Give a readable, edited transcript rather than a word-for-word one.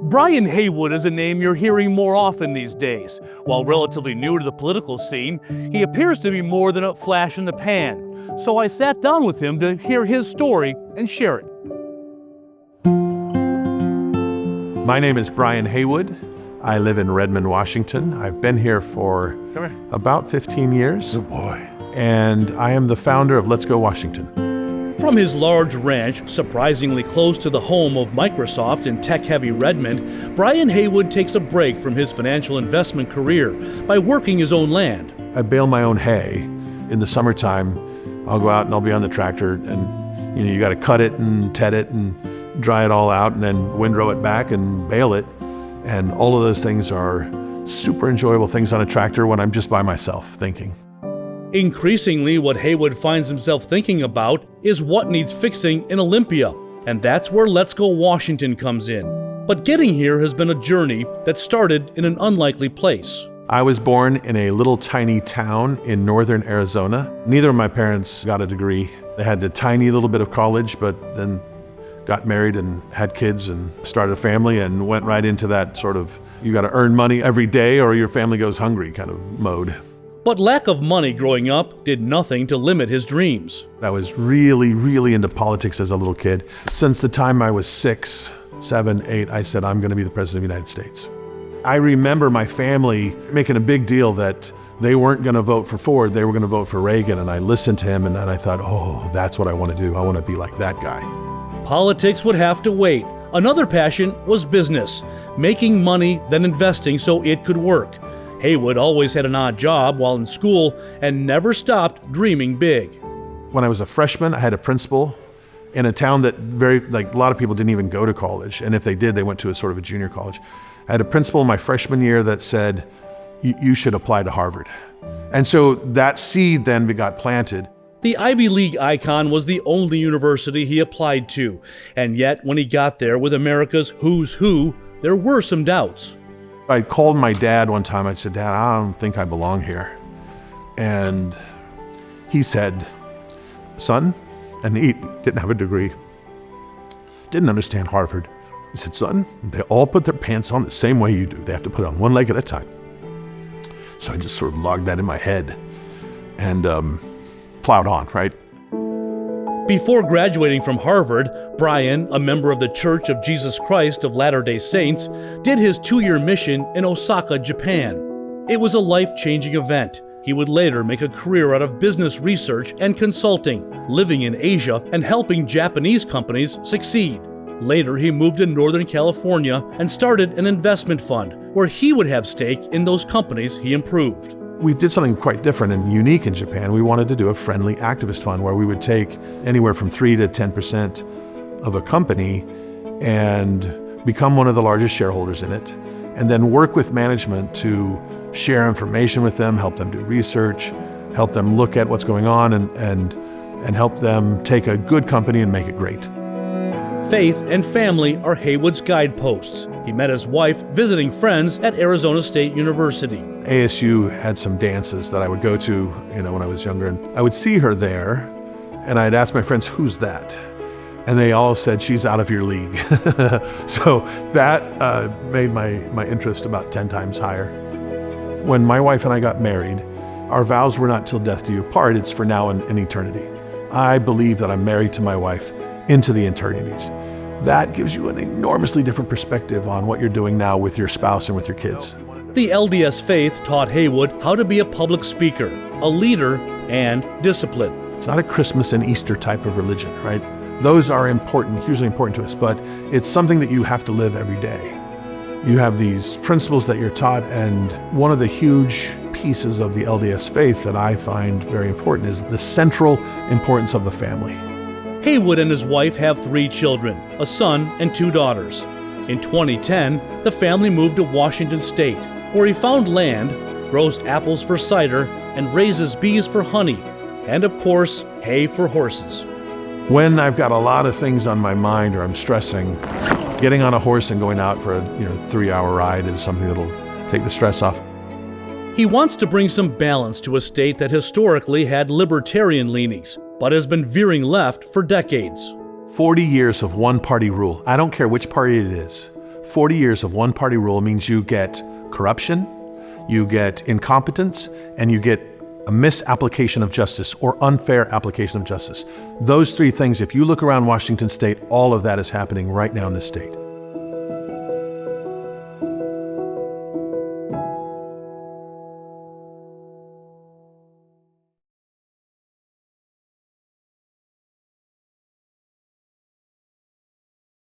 Brian Heywood is a name you're hearing more often these days. While relatively new to the political scene, he appears to be more than a flash in the pan. So I sat down with him to hear his story and share it. My name is Brian Heywood. I live in Redmond, Washington. I've been here for about 15 years. Good boy. And I am the founder of Let's Go Washington. From his large ranch, surprisingly close to the home of Microsoft in tech-heavy Redmond, Brian Heywood takes a break from his financial investment career by working his own land. I bale my own hay. In the summertime, I'll go out and I'll be on the tractor, and you got to cut it and ted it and dry it all out and then windrow it back and bale it. And all of those things are super enjoyable things on a tractor when I'm just by myself thinking. Increasingly, what Heywood finds himself thinking about is what needs fixing in Olympia, and that's where Let's Go Washington comes in. But getting here has been a journey that started in an unlikely place. I was born in a little tiny town in northern Arizona. Neither of my parents got a degree. They had a tiny little bit of college, but then got married and had kids and started a family and went right into that sort of, you got to earn money every day or your family goes hungry kind of mode. But lack of money growing up did nothing to limit his dreams. I was really into politics as a little kid. Since the time I was 6, 7, 8, I said, I'm going to be the President of the United States. I remember my family making a big deal that they weren't going to vote for Ford, they were going to vote for Reagan, and I listened to him and I thought, oh, that's what I want to do. I want to be like that guy. Politics would have to wait. Another passion was business, making money, then investing so it could work. Heywood always had an odd job while in school and never stopped dreaming big. When I was a freshman, I had a principal in a town that a lot of people didn't even go to college. And if they did, they went to a sort of a junior college. I had a principal in my freshman year that said, you should apply to Harvard. And so that seed then got planted. The Ivy League icon was the only university he applied to. And yet, when he got there with America's who's who, there were some doubts. I called my dad one time. I said, Dad, I don't think I belong here. And he said, son, and he didn't have a degree, didn't understand Harvard. He said, son, they all put their pants on the same way you do. They have to put it on one leg at a time. So I just sort of logged that in my head and plowed on, right? Before graduating from Harvard, Brian, a member of the Church of Jesus Christ of Latter-day Saints, did his 2-year mission in Osaka, Japan. It was a life-changing event. He would later make a career out of business research and consulting, living in Asia and helping Japanese companies succeed. Later, he moved to Northern California and started an investment fund where he would have stake in those companies he improved. We did something quite different and unique in Japan. We wanted to do a friendly activist fund where we would take anywhere from 3 to 10% of a company and become one of the largest shareholders in it, and then work with management to share information with them, help them do research, help them look at what's going on, and help them take a good company and make it great. Faith and family are Heywood's guideposts. He met his wife visiting friends at Arizona State University. ASU had some dances that I would go to, when I was younger, and I would see her there, and I'd ask my friends, who's that? And they all said, she's out of your league. So that made my interest about 10 times higher. When my wife and I got married, our vows were not till death do you part, it's for now and eternity. I believe that I'm married to my wife into the eternities. That gives you an enormously different perspective on what you're doing now with your spouse and with your kids. The LDS faith taught Heywood how to be a public speaker, a leader, and disciplined. It's not a Christmas and Easter type of religion, right? Those are important, hugely important to us, but it's something that you have to live every day. You have these principles that you're taught, and one of the huge pieces of the LDS faith that I find very important is the central importance of the family. Heywood and his wife have 3 children, a son and 2 daughters. In 2010, the family moved to Washington State, where he found land, grows apples for cider, and raises bees for honey, and of course, hay for horses. When I've got a lot of things on my mind or I'm stressing, getting on a horse and going out for a 3-hour ride is something that'll take the stress off. He wants to bring some balance to a state that historically had libertarian leanings, but has been veering left for decades. 40 years of one-party rule. I don't care which party it is. 40 years of one-party rule means you get corruption, you get incompetence, and you get a misapplication of justice or unfair application of justice. Those three things, if you look around Washington state, all of that is happening right now in this state.